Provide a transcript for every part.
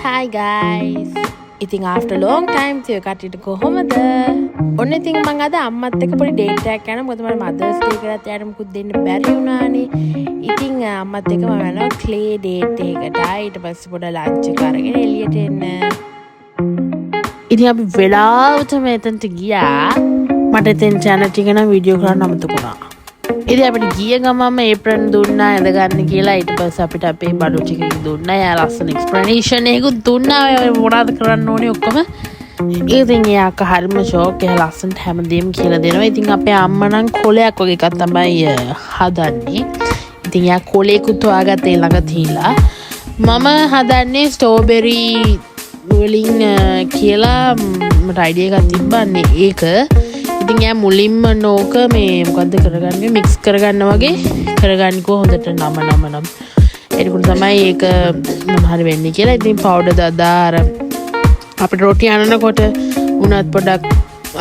Hi guys. ඉතින් after long time තිය කට්ටියට කොහොමද? ඔන්න ඉතින් මම අද අම්මත් එක්ක පොඩි ඩේට් එකක් යනවා. මොකද මම මදර්ස් ඩේ එකකට යාට මුකුත් දෙන්න බැරි වුණානේ. ඉතින් අම්මත් එක්ක මම යනවා ක්ලේ ඩේට් එකකට. ඊට පස්සේ පොඩ ලන්ච් එක අරගෙන එළියට එන්න. ඉතින් අපි වෙලාවට මෙතනට ගියා. මට එතෙන් channel එක නම් වීඩියෝ කරන්න අමතකුණා. ඉතින් අපිට ගිය ගමම ඒප්‍රන් දුන්නා ඇඳ ගන්න කියලා. ඊට පස්සේ අපිට අපේ බඩු ටික දුන්නා. යා ලස්සන එක්ස්ප්ලනේෂන් එකකුත් දුන්නා. ඔය මොනවද කරන්න ඕනේ ඔක්කොම. ඉතින් යාක හරිම ෂෝක්. එයා ලස්සනට හැමදේම කියලා දෙනවා. ඉතින් අපේ අම්මා නම් කොලයක් වගේ එකක් තමයි හදන්නේ. ඉතින් යා කොලේකුත් හොයාගත්තේ ළඟ තියලා. මම හදන්නේ ස්ට්‍රෝබෙරි වලින් කියලා මට අයිඩියා එකක් තිබ්බන්නේ ඒක. ඉතින් යා මුලින්ම නෝක මේ මොකද්ද කරගන්නේ මික්ස් කරගන්න වගේ කරගන්නකෝ හොඳට නම එතකොට තමයි ඒක මම හරි වෙන්නේ කියලා. ඉතින් පවුඩර් දදා අර අපිට රොටි අනනකොට උනත් පොඩක්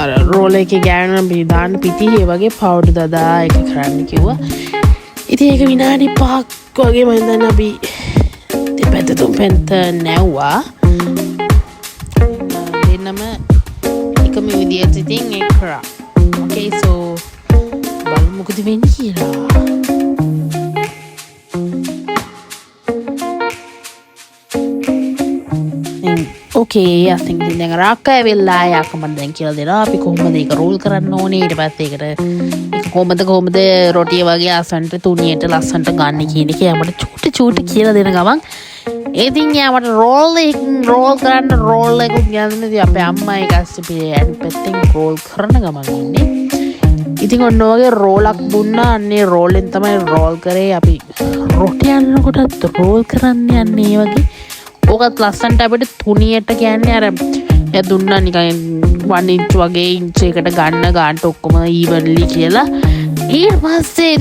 අර රෝල් එකේ ගෑනන දාන්න පිටියේ වගේ පවුඩර් දදා ඒක කරන්න කිව්වා. ඉතින් ඒක විනාඩි 5ක් වගේ මම හිතන්නේ අපි දෙපැත්ත තුන්පැත්ත නැව්වා. දෙන්නම එකම විදියට ඉතින් ඒක කරා. Okay, so බලමු මොකද වෙන්නේ කියලා. Okay, I think දැන් රාක්ක ඇවිල්ලා යාක මම දැන් කියලා දෙනවා අපි කොහොමද ඒක රෝල් කරන්න ඕනේ. ඊට පස්සේ ඒකට ඒක කොහොමද රොටිය වගේ ආසන්ට තුනියට ලස්සන්ට ගන්න කියන එක යාමට චූටි කියලා දෙන ගමන් ඉතින් යාමට රෝල් කරන්න රෝල් එක කියන්නේ අපේ අම්මා ඒක ඇස්සේ පැත්තෙන් රෝල් කරන ගමන් ඉන්නේ. ඉතින් ඔන්න ඔයගේ රෝලක් දුන්නා. අන්නේ රෝලෙන් තමයි රෝල් කරේ. අපි රොටි අන්නකොටත් රෝල් කරන්න යන්නේ වගේ. ඕකත් ලස්සන්ට අපිට තුනියට කියන්නේ අර එයා දුන්නා නිකන් 1 ඉන්ච් වගේ ඉන්ච් එකට ගන්න ගන්නට ඔක්කොම ඊවන්ලි කියලා. ඊට පස්සේ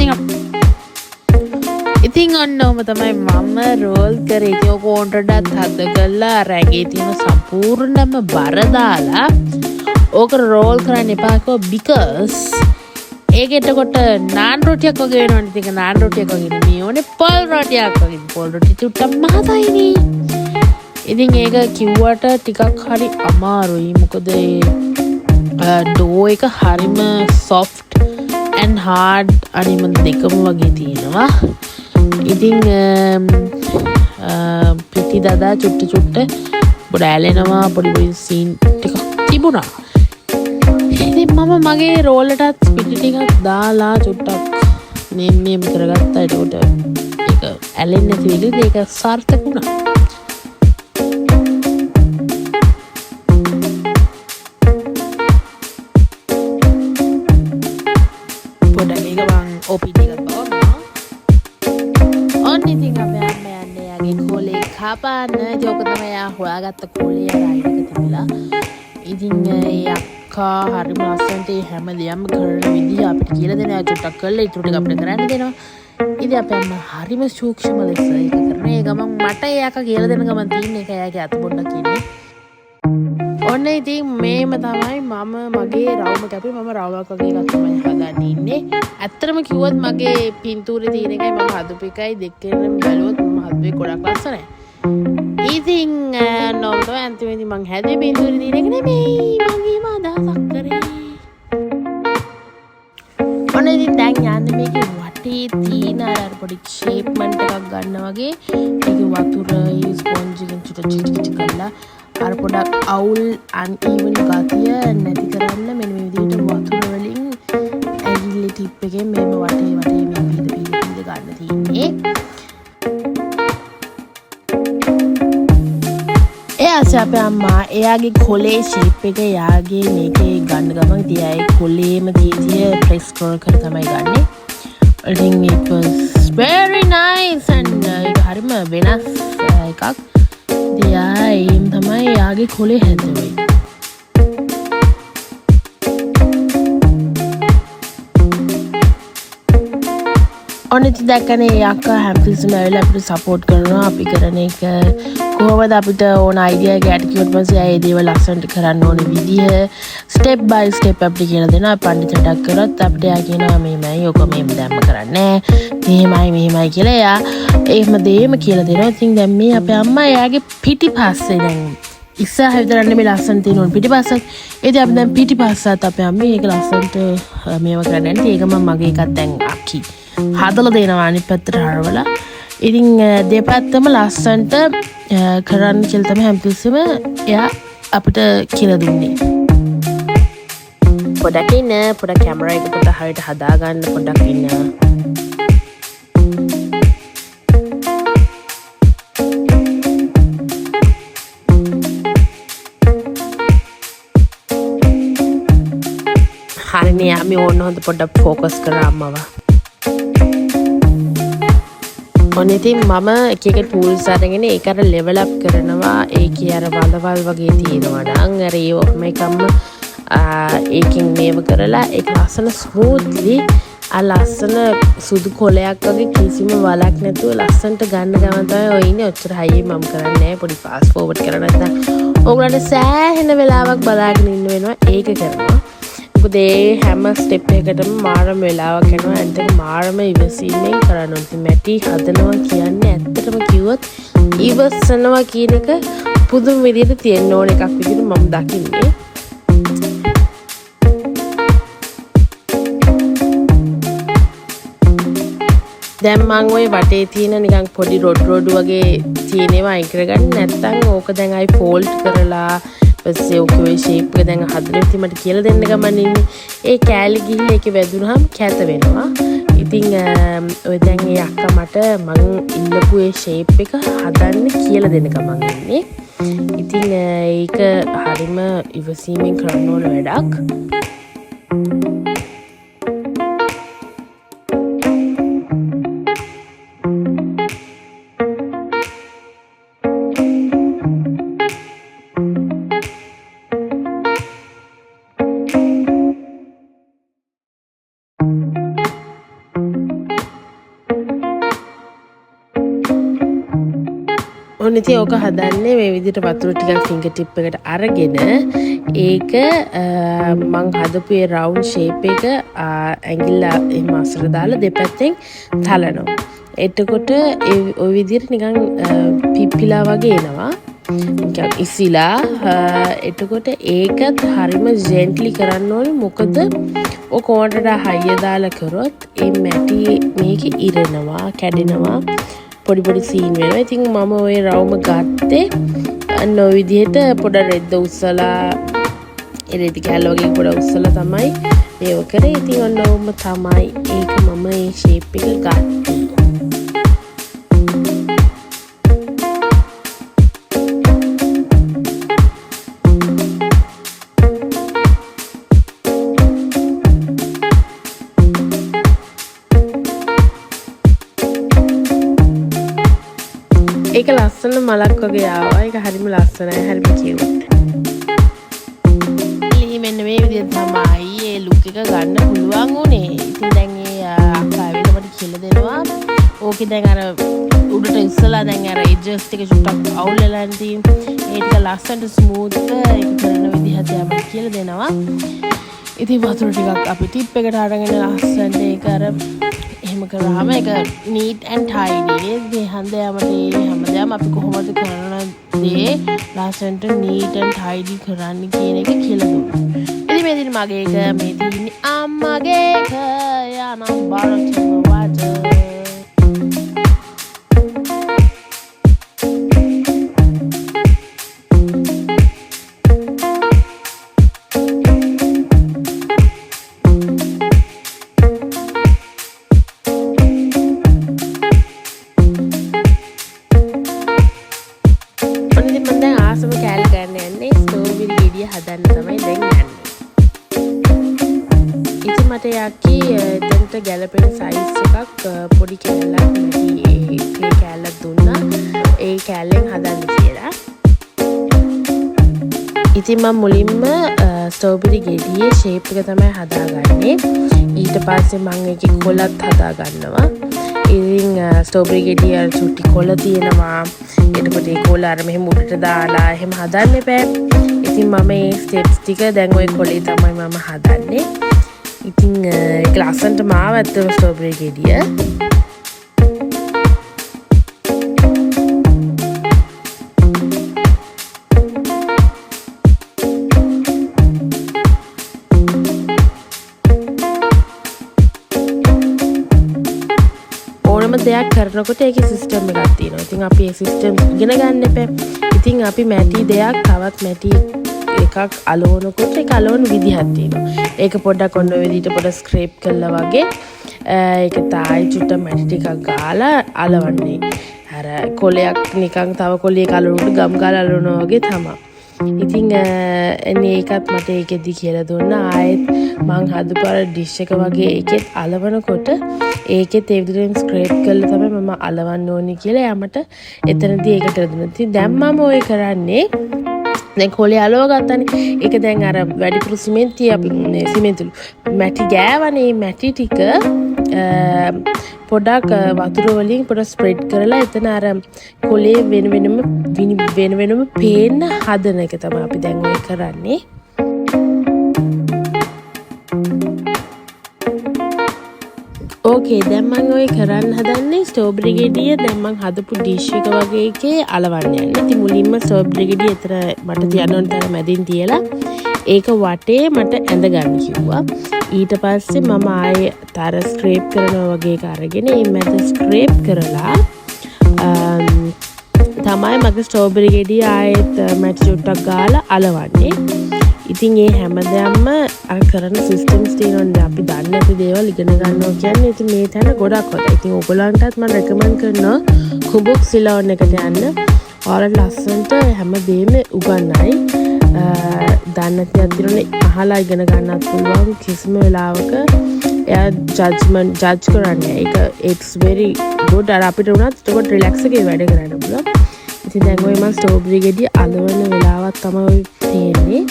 ඉතින් ඔන්නෝම තමයි මම රෝල් කරේ. ඒක කොන්ටඩත් හද කළා රැගේ තියෙන සම්පූර්ණම බර දාලා ඕක රෝල් කරන්න එපා කෝ because ඒක එතකොට නාන් රොටියක් වගේ වෙනවනේ. ඉතින් නාන් රොටියක් වගේ නෙමෙයි ඕනේ පොල් රොටියක් වගේ. පොල් රොටි චුට්ටක් මහතයිනේ. ඉතින් ඒක කිව්වට ටිකක් හරි අමාරුයි. මොකද ඩෝ එක හරිම soft and hard අනිම දෙකම වගේ තියෙනවා. ඉතින් පිටි දදා චුට්ට පොඩ ඇලෙනවා. පොඩි සීන් ටිකක් තිබුණා. ඉතින් මම මගේ රෝලටත් පිටි ටිකක් දාලා චුට්ටක් මෙම් කරගත්තා. ඒකට ඒක ඇලෙන්නේ නැති විදිහට ඒක සාර්ථක වුණා. පොඩක් ඒක මං ඔපි ටිකක් බවනවා. ඔන්න ඉතින් අපේ අම්මා යන්නේ යාගේ කොලේ කපන්න. ඒක තමයි යා හොයාගත්ත කොලේ රයිඩ් එක තිබිලා. ඉතින් අක්කා හරිම ලස්සනට හැම දෙයක්ම කරන විදිහ අපිට කියලා දෙනවා. චුට්ටක් කරලා ඊටු ටික අපිට කරන්න දෙනවා. ඉතින් අපේ අම්මා හරිම සූක්ෂම ලෙස ඒක කරන. ඒ ගමන් මට එයාක කියලා දෙන ගමන් තියෙන එක එයාගේ අත පොඩ්ඩක් ඉන්නේ. ඔන්න ඉතින් මේම තමයි මම මගේ රවුම කැපුවේ. මම රවුමක් වගේ එකක් තමයි හදන්න ඉන්නේ. ඇත්තටම කිව්වොත් මගේ පින්තූරේ තියෙන එකයි මම හදපු එකයි දෙකේම බැලුවොත් මම හදුවේ ගොඩක් ලස්සනයි. ඉතින් නෝමතෝ අන්තිමේදී මං හැදුවේ පින්තූරේ තියෙන එක නෙමෙයි. මගේම අදහසක් කරේ. ඔන්න ඉතින් දැන් යන්නේ මේකේ වටේ තියෙන අර පොඩි ෂේප්මන්ට් එකක් ගන්න වගේ. මේකේ වතුර ස්පොන්ජ් එකෙන් චුටි කරලා අර පොඩක් අවුල් අන්ඉවන් ගතිය නැති කරන්න මෙන්න මේ විදිහට වතුර වලින් ඇගිල්ල ටිප් එකෙන් මේව වටේ මේ පිට ගන්න තියෙන්නේ. එයාස අපේ අම්මා එයාගේ කොලේ ෂේප් එක එයාගේ මේකේ ගන්න ගමන් ඉතින් ඒ කොලේම තියෙතිය ප්‍රෙස් කර තමයි ගන්නෙ. ඉතින් it was very nice and ඒක හරිම වෙනස් එකක්. එම් තමයි යාගේ කොලේ හැදුවේ. ඔන්න ඉතින් දැක්කනේ අක්කා හැම්පිල්ස්ම ඇවිල්ලා අපිට සපෝට් කරනවා. අපි කරන එක කොහොමද අපිට ඕන අයිඩියා එක යට කිව්වට පස්සේ ආයේ දේවල් ලස්සනට කරන්න ඕනේ විදිහ ස්ටෙප් බයි ස්ටෙප් අපිට කියලා දෙනවා. පඬිතුටක් කරොත් අපිට යා කියනවා මෙහෙමයි ඔක මෙහෙම දැම්ම කරන්නේ මෙහෙමයි කියලා එයා එහෙම දෙයම කියලා දෙනවා. ඉතින් දැන් මේ අපේ අම්මා එයාගේ පිටිපස්සේ දැන් ඉස්සරහ විතරන්නේ මේ ලස්සන තියෙන ඕන පිටිපස්සත්. ඉතින් අපි දැන් පිටිපස්සත් අපේ අම්මේ ඒක ලස්සනට මේව කරන්නේ නැති. ඒක මම මගේ එකක් දැන් අක්කි හදලා දෙනවා අනිත් පැත්තට හරවලා. ඉතින් දෙපැත්තම ලස්සනට කරන්න කියලා තමයි හැමතිස්සෙම එයා අපිට කියලා දුන්නේ. පොඩක් ඉන්න පොඩක් කැමරා එක පොඩක් හරියට හදාගන්න පොඩක් ඉන්න. හරිනේ අපි ඕන හොඳ පොඩක් ෆෝකස් කරා අම්මව. ඔන්න ඉතින් මම එක එක ටූල්ස් අරගෙන ඒක අර ලෙවල් අප් කරනවා. ඒකේ අර වලවල් වගේ තියෙනවා නම් අර ඒ ඔක්කොම එකම ඒකෙන් මේව කරලා ඒක ලස්සන ස්මූත්ලි ලස්සන සුදු කොලයක් වගේ කිසිම වලක් නැතුව ලස්සනට ගන්න ගමන් තමයි ඔය ඉන්නේ. ඔච්චර හයියෙන් මම කරන්නේ නැහැ. පොඩි ෆාස්ට් ෆෝවර්ඩ් කරලා නැත්නම් ඕගොල්ලන්ට සෑහෙන වෙලාවක් බලාගෙන ඉන්න වෙනවා. ඒක කරනවා. මොකද ඒ හැම ස්ටෙප් එකකටම මාරම වෙලාවක් යනවා. ඇත්තට මාරම ඉවසීමෙන් කරන්න ඕනේ. මැටි හදනවා කියන්නේ ඇත්තටම කිව්වොත් ඉවසනවා කියන එක පුදුම විදිහට තියෙන්න ඕන එකක් විදිහට මම දකින්නේ. දැන් මම ওই වටේ තියෙන නිකන් පොඩි රොඩු වගේ තියෙනවා අයින් කරගන්න. නැත්තම් ඕක දැන් ආයි ෆෝල්ඩ් කරලා පස්සේ ඔකේ ඔය ෂේප් එක දැන් හදලා ඉතින් මට කියලා දෙන්න ගමන් ඉන්නේ. ඒ කෑලි ගිහිල්ලා ඒකේ වැදුනහම කැත වෙනවා. ඉතින් ඔය දැන් ඒ අක්කා මට මං ඉල්ලපු ඒ ෂේප් එක හදන්න කියලා දෙන්න ගමන් ඉන්නේ. ඉතින් ඒක හරිම ඉවසීමෙන් කරන්න ඕන වැඩක්. ඔන්න ඉතින් ඕක හදන්නේ මේ විදිහට වතුර ටිකක් ෆින්ගර් ටිප් එකට අරගෙන ඒක මං හදපු ඒ රවුන්ඩ් ෂේප් එක ඇඟිල්ල එහෙම අසර දාලා දෙපැත්තෙන් තලනවා. එතකොට ওই විදිහට නිකන් පිපිලා වගේ එනවා. නිකන් ඉසිලා. එතකොට ඒකත් හරිම ජෙන්ට්ලි කරන්න ඕනේ. මොකද ඔය කොණ්ඩට හයිය දාලා කරොත් ඒ මැටි මේක ඉරෙනවා, කැඩෙනවා. පොඩි පොඩි සීන් වෙනවා. ඉතින් මම ওই රවුම ගත්තේ අන්න ඔය විදිහට පොඩ රෙද්ද උස්සලා රෙදි කැල්ල වගේ පොඩ උස්සලා තමයි මේව කරේ. ඉතින් ඔන්න ඔවම තමයි ඒක මම මේ ෂේප් එක ගත්තේ. ඒක ලස්සන මලක් වගේ ආවා. ඒක හරිම ලස්සනයි. හරිම කියුට්. මෙන්න මේ විදිහට තමයි මේ ලුක් එක ගන්න පුළුවන් උනේ. ඉතින් දැන් ඒ අක්කා ඇවිල්ලා මට කියලා දෙනවා. ඕකේ දැන් අර උඩට ඉස්සලා දැන් අර එජස් ටික චුට්ටක් අවුල් වෙලා ඉතින් ඒක ලස්සනට ස්මූත් ඒක කරන විදිහට යමක් කියලා දෙනවා. ඉතින් වතුර ටිකක් අපි ටිප් එකට අරගෙන ලස්සනට ඒක අර එහෙම කරාම ඒක නීට් ඇන්ඩ් ටයිඩි. මේ හැමදාම අපි කොහොමද කරන දේ ලස්සනට නීට් ඇන්ඩ් ටයිඩි කරන්න කියන එක කියලා දුන්නා. ඉතින් මේ දින මගේ එක මේ දින්නේ අම්මගේ එක යනම් බාරතුම වද. හදන්න තමයි දැන් යන්නේ. ඉතින් මට යකි එතනට ගැලපෙන සයිස් එකක් පොඩි කැලලක් නැති ඒ කැලලක් දුන්නා. ඒ කැලෙන් හදන්න කියලා. ඉතින් මම මුලින්ම ස්ට්‍රෝබෙරි ගෙඩියේ ෂේප් එක තමයි හදාගන්නේ. ඊට පස්සේ මම ඒකේ කොලත් හදා ගන්නවා. ඉතින් ස්ට්‍රෝබෙරි ගෙඩිය අර චුට්ටි කොළ තියෙනවා. එතකොට ඒ කොළ අර මෙහෙම උඩට දාලා එහෙම හදන්න එපා. ඉතින් මම මේ ස්ටෙප්ස් ටික දැන් ওই කොළේ තමයි මම හදන්නේ. ඉතින් ඒක ලස්සනට මාව ඇත්තම ස්ට්‍රෝබෙරි ගෙඩිය. දෙයක් කරනකොට ඒකේ සිස්ටම් එකක් තියෙනවා. ඉතින් අපි ඒ සිස්ටම් ඉගෙන ගන්න එපා. ඉතින් අපි මැටි දෙයක් තවත් මැටි එකක් අලවනකොට ඒක අලවන විදිහක් තියෙනවා. ඒක පොඩ්ඩක් ඔන්න ඔය විදිහට පොඩ්ඩක් ස්ක්‍රේප් කළා වගේ ඒක තායි චුට්ට මැටි ටිකක් ගාලා අලවන්නේ. අර කොලයක් නිකන් තව කොලයක අලවනකොට ගම් ගාලා අලවනවා වගේ තමයි. ඉතින් එන්නේ ඒකත් මට ඒකෙදි කියලා දුන්නා. ආයෙත් මං හදපු අර ඩිෂ් එක වගේ ඒකෙත් අලවනකොට ඒකෙත් ඒ විදිහෙන් ස්ක්‍රේප් කරලා තමයි මම අලවන්න ඕනේ කියලා යාමට එතනදී ඒක කියලා දුන්නා. ඉතින් දැන් මම ඔය කරන්නේ දැන් කොලේ අලව ගත්තනේ. ඒක දැන් අර වැඩිපුර සිමෙන්ති අපි සිමෙන්තුළු මැටි ගෑවනේ. මැටි ටික පොඩක් වතුර වලින් පොඩක් ස්ප්‍රෙඩ් කරලා එතන අර කොලේ වෙන වෙනම පේන්න හදන එක තමයි අපි දැන් ඔය කරන්නේ. ඕකේ දැන් මම ඔය කරන්න හදන්නේ ස්ට්‍රෝබෙරි ගෙඩිය දැන් මම හදපු ඩිෂ් එක වගේ එකේ අලවන්න යන්නේ. ඉතින් මුලින්ම ස්ට්‍රෝබෙරි ගෙඩිය එතන මට තියන්න ඕන තැන මැදින් තියලා ඒක වටේ මට ඇඳ ගන්න කිව්වා. ඊට පස්සේ මම ආයේ තර ස්ක්‍රේප් කරනවා වගේ එක අරගෙන මේ මැද ස්ක්‍රේප් කරලා තමයි මගේ ස්ට්‍රෝබෙරි ගෙඩිය ආයෙත් මැටි චුට්ටක් ගාලා අලවන්නේ. ඉතින් ඒ හැමදේම අර කරන සිස්ටම්ස් තියෙනවා. අපි දන්නේ නැති දේවල් ඉගෙන ගන්නවා කියන්නේ ඉතින් මේ තැන ගොඩක් හොඳයි. ඉතින් ඔයගොල්ලන්ටත් මම රෙකමන්ඩ් කරනවා කුබුක් සිලෝන් එකට යන්න. ඔයාලට ලස්සනට හැමදේම උගන්වයි. දන්නේ නැති අදිරෝනේ අහලා ඉගෙන ගන්නත් පුළුවන්. කිසිම වෙලාවක එයා ජජ් කරන්නේ. it's very good. අර අපිට උනත් ඒක රිලැක්ස් එකේ වැඩ කරන්න පුළුවන්. ඉතින් දැන් ඔය මම ස්ට්‍රෝබෙරි ගෙඩිය අලවන වෙලාවක් තමයි තියෙන්නේ.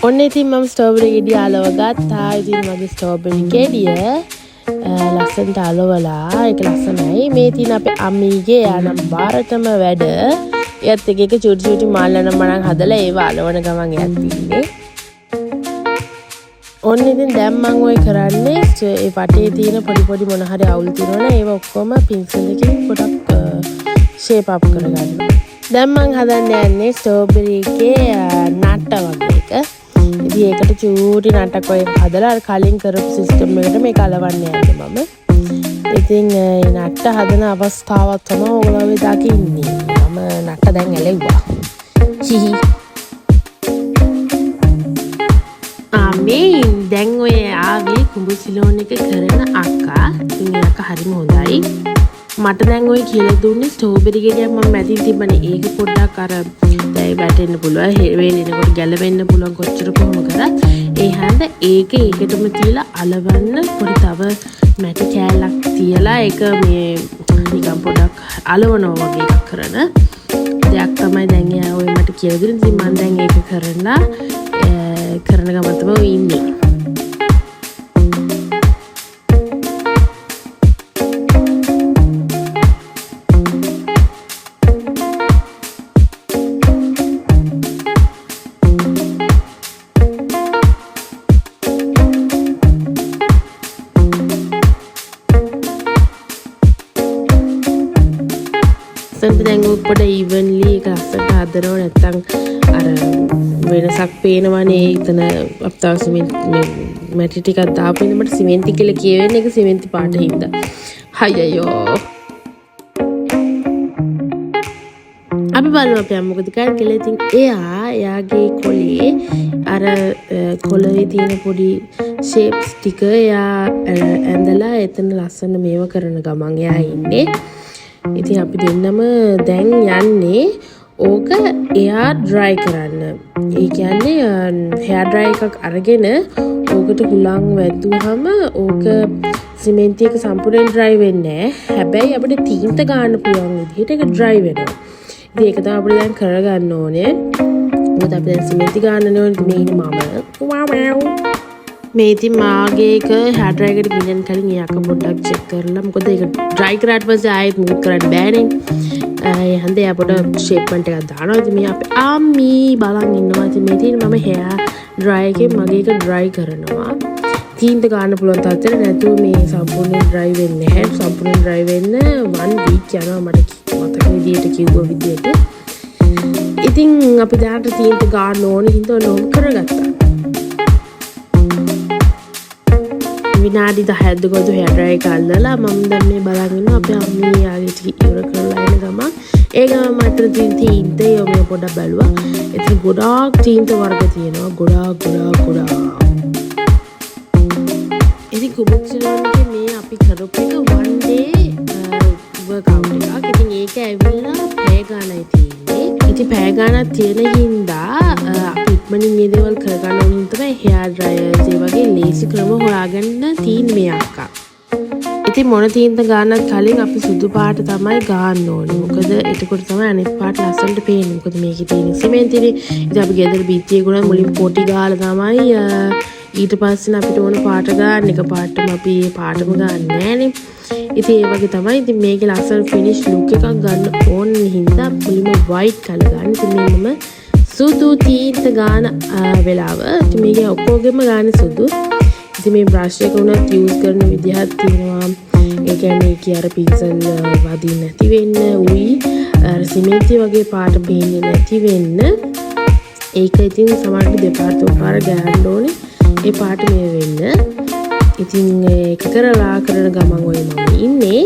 ඔන්න ඉතින් මම ස්ට්‍රෝබෙරි ගෙඩිය අලව ගත්තා. ඉතින් මගේ ස්ට්‍රෝබෙරි ගෙඩිය ලස්සනට අලවලා ඒක ලස්සනයි. මේ තියෙන අපේ අම්මීගේ යානම් බාරටම වැඩ. එයත් එක චුටි මාළන මණන් හදලා ඒව අලවන ගමන් එයත් ඉන්නේ. ඔන්න ඉතින් දැන් මම ඔය කරන්නේ ඒ වටේ තියෙන පොඩි මොන හරි අවුල් තියෙනවනේ ඒව ඔක්කොම පින්සල් එකකින් පොඩක් ෂේප් අප් කරගන්න. දැන් මම හදන්න යන්නේ ස්ට්‍රෝබෙරි එකේ නට්ට වගේ එක. ඉතින් ඒකට චූටි නට්ටක් ඔය හදලා අර කලින් කරපු සිස්ටම් එකට මේක අලවන්න යන්නේ මම. ඉතින් මේ නට්ට හදන අවස්ථාවක් තමයි ඔයගොල්ලෝ දකින්නේ. මම නට්ට දැන් ඇලෙව්වා. හිහි. මේ දැන් ඔය ආවේ කුඹු සිලෝන් එක කරන අක්කා. ඉතින් ඒ අක්කා හරිම හොඳයි. මට දැන් ඔය කියලා දුන්නේ ස්ට්‍රෝබෙරි ගෙඩියක් මම මැදින් තිබ්බනේ. ඒක පොඩ්ඩක් අර දැයි වැටෙන්න පුළුවන්. වේලෙනකොට ගැලවෙන්න පුළුවන් කොච්චර කොහොම කරත්. ඒ හැන්ද ඒකටම තියලා අලවන්න පොඩි තව මැටි කෑල්ලක් තියලා ඒක මේ නිකන් පොඩක් අලවනවා වගේ එකක් කරන දෙයක් තමයි දැන් එයා ඔය මට කියලා දුන්නේ. ඉතින් මම දැන් ඒක කරලා කරන ගමන් තමයි ඉන්නේ. දැන් පොඩ ඉවන්ලි එක ලස්සට හදනව නැත්තම් අර වෙනසක් පේනවනේ. එතන අපතාව සිමෙන්ති මැටි ටිකක් දාපු ඉඳන් මට සිමෙන්ති කියලා කියවෙන්නේ ඒක සිමෙන්ති පාට හින්දා. අයියෝ. අපි බලමු අපි මොකද කරන්නේ කියලා. ඉතින් එයාගේ කොලේ අර කොලේ තියෙන පොඩි ෂේප්ස් ටික එයා ඇඳලා එතන ලස්සන මේව කරන ගමන් එයා ඉන්නේ. ඉතින් අපි දෙන්නම දැන් යන්නේ ඕක එයා ඩ්‍රයි කරන්න. ඒ කියන්නේ හෙයා ඩ්‍රයි එකක් අරගෙන ඕකට හුලං වැදුවහම ඕක සිමෙන්ති එක සම්පූර්ණයෙන් ඩ්‍රයි වෙන්නේ නැහැ. හැබැයි අපිට තීන්ත ගන්න පුළුවන් විදිහට ඒක ඩ්‍රයි වෙනවා. ඉතින් ඒක තමයි අපිට දැන් කරගන්න ඕනේ. මොකද අපි දැන් සිමෙන්ති ගන්න ඕනේ මේ ඉන්නේ මම මේ ඉතින් මාගේ එක hair dryer එකට ගිනියන්න කලින් ඒ අක පොඩ්ඩක් check කරලා මොකද ඒක dry කරාට පස්සේ ආයෙත් move කරන්න බෑනේ ඒ හන්දේ යා පොඩ shapement එකක් දානවා ඉතින් මේ අපේ අම්මි බලන් ඉන්නවා ඉතින් මේ තියෙන මම hair dryer එකේ මගේ එක dry කරනවා තීන්ත ගන්න පුළුවන් තාත්තට නැතුව මේ සම්පූර්ණයෙන් dry වෙන්නේ නැහැ සම්පූර්ණයෙන් dry වෙන්න 1 week යනවා මට මතක විදියට කිව්ව විදියට ඉතින් අපි දැනට තීන්ත ගන්න ඕනේ හින්දා ලොම් කරගත්තා විනාඩි 10ක් ගොඩ hair dryer එක අල්ලලා මම දැන් මේ බලන් ඉන්නවා අපේ අම්මී යාගේ ටික ඉවර කරලා එන ගමන් ඒ ගමන් මාත්‍ර තීන්ත යොම පොඩක් බැලුවා ඉතින් ගොඩාක් තීන්ත වර්ග තියෙනවා ගොඩාක් ඉතින් කුබුක්ෂලෝන්ගේ මේ අපි කරපු එක one day workout එකක්. ඉතින් ඒක ඇවිල්ලා පැය ගානයි තියෙන්නේ. ඉතින් පැය ගානක් තියෙන හින්දා අපි ඉක්මනින් මේ දේවල් කරගන්න ඕනින් තමයි hair dryers ඒ වගේ ලේසි ක්‍රම හොයාගන්න තියෙන්නේ මේ අක්කා. ඉතින් මොන තීන්ත ගානක් කලින් අපි සුදු පාට තමයි ගන්න ඕනේ. මොකද එතකොට තමයි අනිත් පාට ලස්සනට පේන්නේ. මොකද මේකේ තියෙන සිමෙන්තිනේ. ඉතින් අපි ගෙදර බීත්තිය ගුණ මුලින් පොටි ගාලා තමයි ඊට පස්සේ අපිට ඕන පාට ගන්න එක පාටම අපි පාටම ගන්න නෑනේ. ඉතින් ඒ වගේ තමයි. ඉතින් මේකේ ලස්සන ෆිනිෂ් ලුක් එකක් ගන්න ඕන හින්දා මුලින්ම white color ගන්න. ඉතින් මේ මම සුදු තීන්ත ගාන වෙලාව. ඉතින් මේකේ ඔක්කොගෙම ගන්න සුදු. ඉතින් මේ බ්‍රෂ් එක උනත් යූස් කරන විදිහක් තියෙනවා. ඒ කියන්නේ ඒකේ අර පින්සල් වදින්න නැති වෙන්න උයි අර සිමෙන්ති වගේ පාට පේන්නේ නැති වෙන්න. ඒක ඉතින් සමහරවිට දෙපාර තුන්පාර ගහන්න ඕනේ. ඒ පාට මේ වෙන්න. ඉතින් ඒක කරලා කරන ගමන් ඔය මම ඉන්නේ.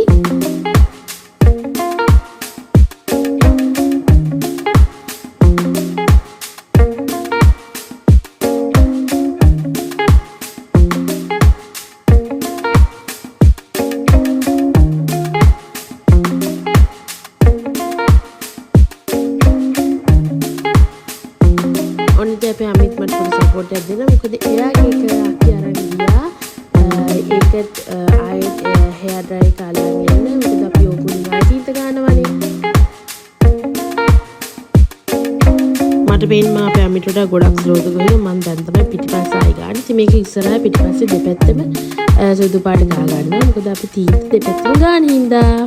ඔන්න අපේ අමිත් මට පොඩි සපෝට් එකක් දෙන්න. මොකද එයාගේ එක අපි අරන් ගියා. ඒකත් ආයෙත් hair dryer එක අල්ලගෙන යන්න. මොකද අපි ඕකුන් වාසිත ගන්නවනේ. මට පේන්නේ අපේ අමිට වඩා ගොඩක් ස්ලෝද ගිහින් මම දැන් තමයි පිටිපස්ස ආයි ගන්න. ඉතින් මේක ඉස්සරහා පිටිපස්සේ දෙපැත්තම සුදු පාට ගා ගන්නවා. මොකද අපි තීන්ත දෙපැත්තම ගන්න හින්දා.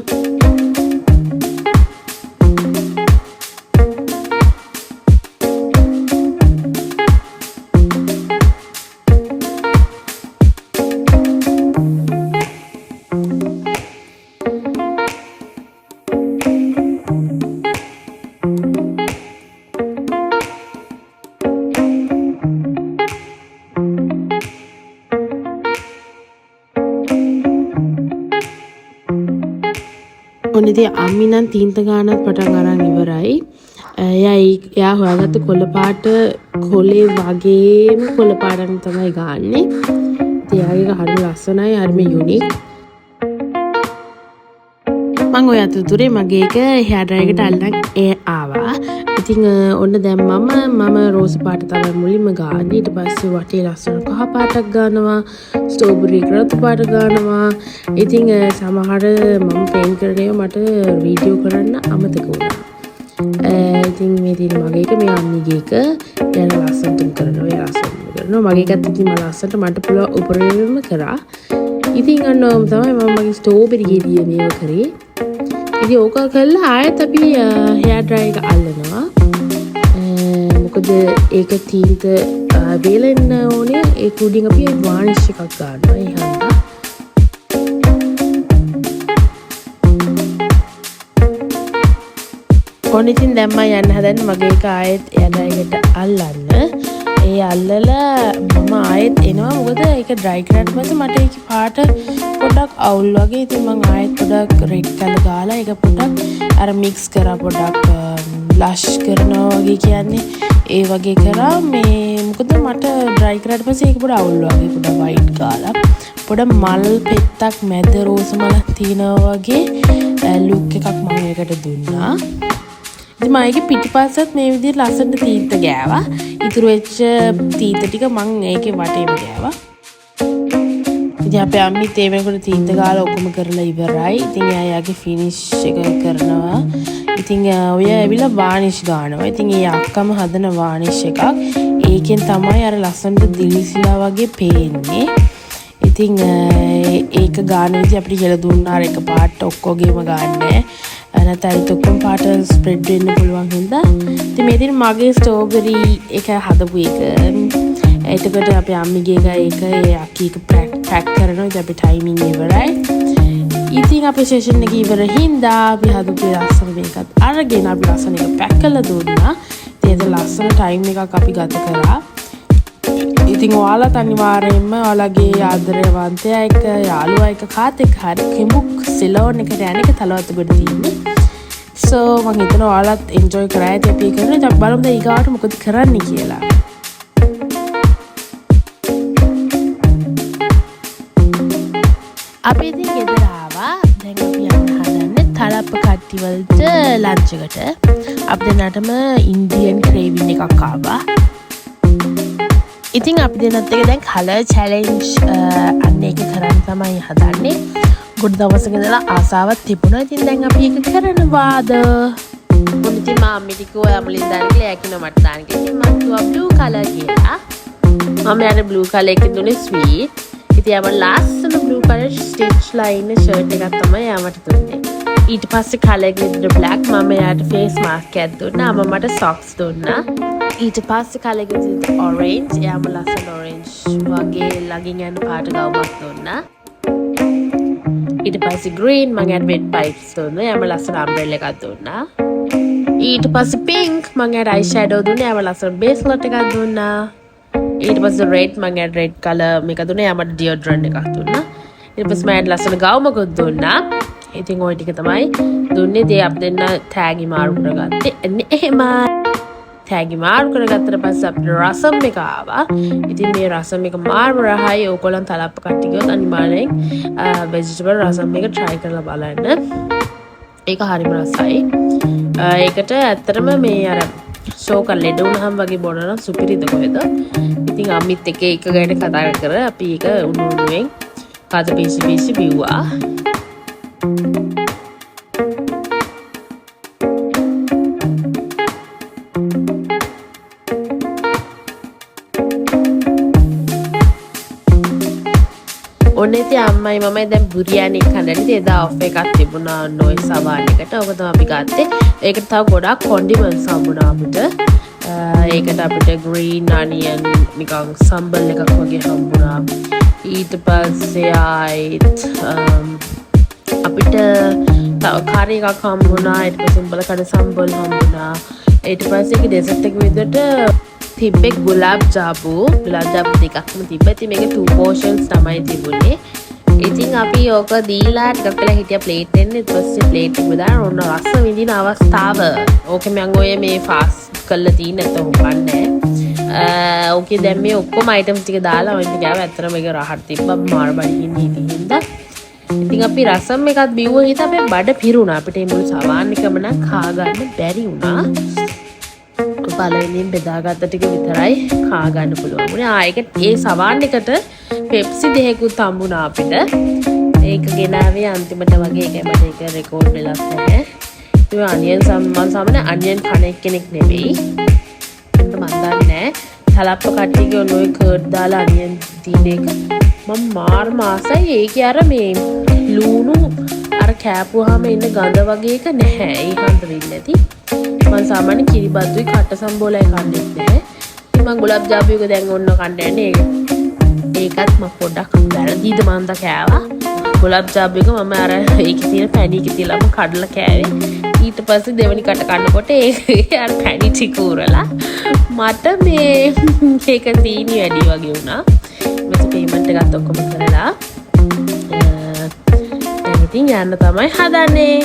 ඔන්න ඉතින් අම්මි නම් තීන්ත ගානක් පටන් අරන් ඉවරයි. එයා හොයාගත්ත කොළ පාට කොලේ වගේම කොළ පාටක් තමයි ගන්නෙ. ඉතින් එයාගේ හරිම ලස්සනයි හරිම යුනික්. මම ඔය අතරතුරේ මගේ එක hair dryer එකට අල්ලන් ආවා. ඉතින් ඔන්න දැන් මම රෝස් පාට තමයි මුලින්ම ගන්න. ඊට පස්සේ වටේ ලස්සන කහ පාටක් ගන්නවා. ස්ට්‍රෝබෙරි රතු පාට ගන්නවා. ඉතින් සමහර මම පේන්ට් කරේ මට වීඩියෝ කරන්න අමතක වුණා. ඉතින් මේ තියෙන මගේ එක මේ අම්මිගේ එක යන ලස්සනට කරනවා. මගේ එකත් ඉතින් මම ලස්සනට මට පුළුවන් උපරිමයෙන්ම කරා. ඉතින් අන්නෝම තමයි මම මගේ ස්ට්‍රෝබෙරි ගෙඩිය මේව කරේ. ඉතින් ඕක කළා ආයෙත් අපි hair dryer එක අල්ලනවා. මොකද ඒක තීන්ත වේලෙන්න ඕනේ. ඒ කුඩින් අපි varnish එකක් ගන්නවා. ඒ හන්දා කොහොන ඉතින් දැන් මම යන්න හදන්නේ මගේ එක ආයෙත් hair dryer එකට අල්ලන්න. ඒ අල්ලලා මම ආයෙත් එනවා. මොකද ඒක dry කරාට පස්සේ මට ඒක පාට පොඩක් අවුල් වගේ. ඉතින් මම ආයෙත් පොඩක් red color ගාලා ඒක පොඩක් අර mix කරා පොඩක් blush කරනවා වගේ කියන්නේ. ඒ වගේ කරා මේ මොකද මට dry කරාට පස්සේ ඒක පොඩ අවුල් වගේ පොඩ white ගාලා පොඩ මල් පෙත්තක් මැද රෝස මලක් තියනවා වගේ look එකක් මම ඒකට දුන්නා. ඉතින් මම ඒකේ පිටිපස්සත් මේ විදිහට ලස්සනට තීන්ත ගෑවා. ඉතුරු වෙච්ච තීන්ත ටික මම ඒකේ වටේම ගෑවා. ඉතින් අපේ අම්මිත් ඒ වෙනකොට තීන්ත ගාලා ඔක්කොම කරලා ඉවරයි. ඉතින් එයාගේ ෆිනිෂ් එක කරනවා. ඉතින් ඔය ඇවිල්ලා varnish ගන්නවා. ඉතින් ඒ අක්කම හදන varnish එකක්. ඒකෙන් තමයි අර ලස්සනට දිලිසිලා වගේ පේන්නේ. ඉතින් ඒක ගන්න විදිහ අපිට කියලා දුන්නා එක පාට ඔක්කොගේම ගන්නෑ. නැත්නම් ඔක්කොම පාට ස්ප්‍රෙඩ් වෙන්න පුළුවන් හින්දා. ඉතින් මේ දින මගේ ස්ට්‍රෝබෙරි එක හදපු එක. එතකොට අපේ අම්මිගේ එක ඒ අක්කි එක පැක් කරනවා. ඉතින් අපි ටයිමින් ඉවරයි. ඉතින් අපේ සෙෂන් එක ඉවර හින්දා අපි හදපු ලස්සන මේකත් අරගෙන අපි ලස්සන එක පැක් කරලා දුන්නා. ඉතින් ඒක ලස්සන ටයිම් එකක් අපි ගත කරා. ඉතින් ඔයාලත් අනිවාර්යයෙන්ම ඔයාලගේ ආදරවන්තයා එක්ක යාළුවා එක්ක කාත් එක්ක හරි කෙමුක් සෙලෝන් එකට යන එක තලවතුගොඩ තියෙන්නේ. So මම හිතනවා ඔයාලත් එන්ජොයි කරා ඇති අපි කරන්නේ. අපි බලමු දැන් ඊගාවට මොකද කරන්න කියලා. අපි ඉතින් ගෙදර ආවා. දැන් අපි යන්න හදන්නේ තලප්ප කට්ටි වලට ලන්ච් එකට. අපි දෙන්නටම ඉන්දියන් ක්‍රේවින් එකක් ආවා. ඉතින් අපි දෙන්නත් එක දැන් කලර් චැලෙන්ජ් අන්න එක කරන්න තමයි හදන්නේ. ගොඩ දවසක ඉඳලා ආසාවක් තිබුණා. ඉතින් දැන් අපි ඒක කරනවාද? මොන ඉතින් මම කිව්වා යමුලින් දාන්න කියලා. එයා කිව්වා මට දාන්න කියලා. ඉතින් මම කිව්වා බ්ලූ කලර් කියලා. මම යාර බ්ලූ කලර් එකකින් දුන්නේ ස්වීට්. ඉතින් යාම ලස්සන blue colour stitch line shirt එකක් තමයි යාමට දුන්නේ. ඊට පස්සේ කලර් glitter black මම යාට ෆේස් මාස්ක් එකක් දුන්නා. මමට සොක්ස් දුන්නා. ඊට පස්සේ කලර් glitter orange යාම ලස්සන orange වගේ ළඟින් යන පාට ගවුමක් දුන්නා. ඊට පස්සේ green මම යාට wet pipes දුන්නා. යාම ලස්සන umbrella එකක් දුන්නා. ඊට පස්සේ pink මම යාට eye shadow දුන්නා. යාම ලස්සන bracelet එකක් දුන්නා. ඊට පස්සේ red මම යාට red color මේක දුන්නා. යාමට deodorant එකක් දුන්නා. ඊට පස්සේ මම යාට ලස්සන ගවුමකුත් දුන්නා. ඉතින් ওই ටික තමයි දුන්නේ. ඉතින් අපි දෙන්න තෑගි මාරු කරගත්තේ. එන්නේ එහෙමයි. තෑගි මාරු කරගත්තට පස්සේ අපිට රසම් එක ආවා. ඉතින් මේ රසම් එක මාරු රහයි. ඕගොල්ලන් තලප්ප කට්ටි ගියොත් අනිවාර්යෙන් vegetable රසම් එක try කරලා බලන්න. ඒක හරිම රසයි. ඒකට ඇත්තටම මේ අර ෂෝක ලෙඩ වුණාම වගේ බොන නම් සුපිරිද කොහෙද? ඉතින් අම්මිත් එක ගැන කතා කර අපි ඒක උණු උණුවෙන් කද පිසි බිව්වා. ඔන්න ඉතින් අම්මයි මමයි දැන් බුරියානි කන්න ඉතින් එදා ඔෆ් එකක් තිබුණා නොයි සවාන් එකට. ඔක තමයි අපි ගත්තේ. ඒකට තව ගොඩක් කොන්ඩිමන්ට්ස් හම්බුණා අපිට. ඒකට අපිට green onion නිකන් සම්බල් එකක් වගේ හම්බුණා. ඊට පස්සේ අපිට තව කාරි එකක් හම්බුණා. ඊට පස්සේ උඹල කඩ සම්බල් හම්බුණා. ඊට පස්සේ ඒක ඩෙසර්ට් එක විදිහට තිබ්බේ ගුලාබ් ජාබු දෙකක්ම තිබ්බා. ඉතින් මේක 2 portions තමයි තිබුණේ. ඉතින් අපි ඕක දීලා ටිකක් වෙලා හිටියා ප්ලේට් එකෙන්. ඊට පස්සේ ප්ලේට් එක දාන ඔන්න රස විඳින අවස්ථාව. ඕකේ මම ඔය මේ ෆාස්ට් කරලා තියෙන නැත්නම් හොපන්නේ. ඕකේ දැන් මේ ඔක්කොම අයිටම්ස් ටික දාලා ඔන්න ගාව ඇත්තටම මේක රහට තිබ්බා මාර බඩින් හිටින්ද. ඉතින් අපි රසම් එකත් බිව්ව හිත අපේ බඩ පිරුණා. අපිට මේ මුළු සවාන් එකම නම් කා ගන්න බැරි වුණා. පළවෙනියෙන් බෙදාගත්ත ටික විතරයි කා ගන්න පුළුවන් වුණේ. ඒකට ඒ සවාන් එකට පෙප්සි දෙකකුත් හම්බුණා අපිට. ඒක ගෙනාවේ අන්තිමට වගේ ඒකයි මට ඒක රෙකෝඩ් වෙලක් නැහැ. ඒ අනියන් සම්මන් අනියන් කන කෙනෙක් නෙවෙයි. මම දන්නේ තලප්ප කට්ටියගේ ඔය කර්ඩ් දාලා අනියන් තියෙන එක මම මාර මාසයි. ඒකේ අර මේ ලුණු අර කෑපුවාම ඉන්න ගඳ වගේ එක නැහැ. ඒ හන්ද වෙන්නේ නැති. මම සාමාන්‍ය කිරිබත්තුයි කට සම්බෝලයි කන්නේ නැහැ. ඉතින් මම ගුලාබ් ජාමු එක දැන් ඔන්න කන්න යන්නේ. ඒකත් මම පොඩ්ඩක් වැරදීද මන්ද කෑවා. ගුලාබ් ජාමු එක මම අර ඒකේ තියෙන පැණි එක තියලා මම කඩලා කෑවේ. ඊට පස්සේ දෙවෙනි කට කන්නකොට ඒ අර පැණි ටික උරලා මට මේ ඒක තීනි වැඩි වගේ වුණා. මම පේමන්ට් එකත් ඔක්කොම කරලා ඉතින් යන්න තමයි හදන්නේ.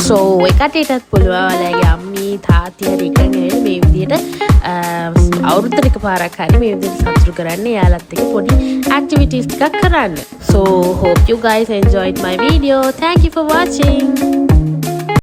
So එකටටත් පුළුවන් ඔයාලගේ අම්මි තාත්ති හරි එකගෙන මේ විදිහට අවුරුද්දට එකපාරක් හරි මේ විදිහට සතුටු කරන්න එයාලත් එක්ක පොඩි activities ටිකක් කරන්න. So hope you guys enjoyed my video. Thank you for watching.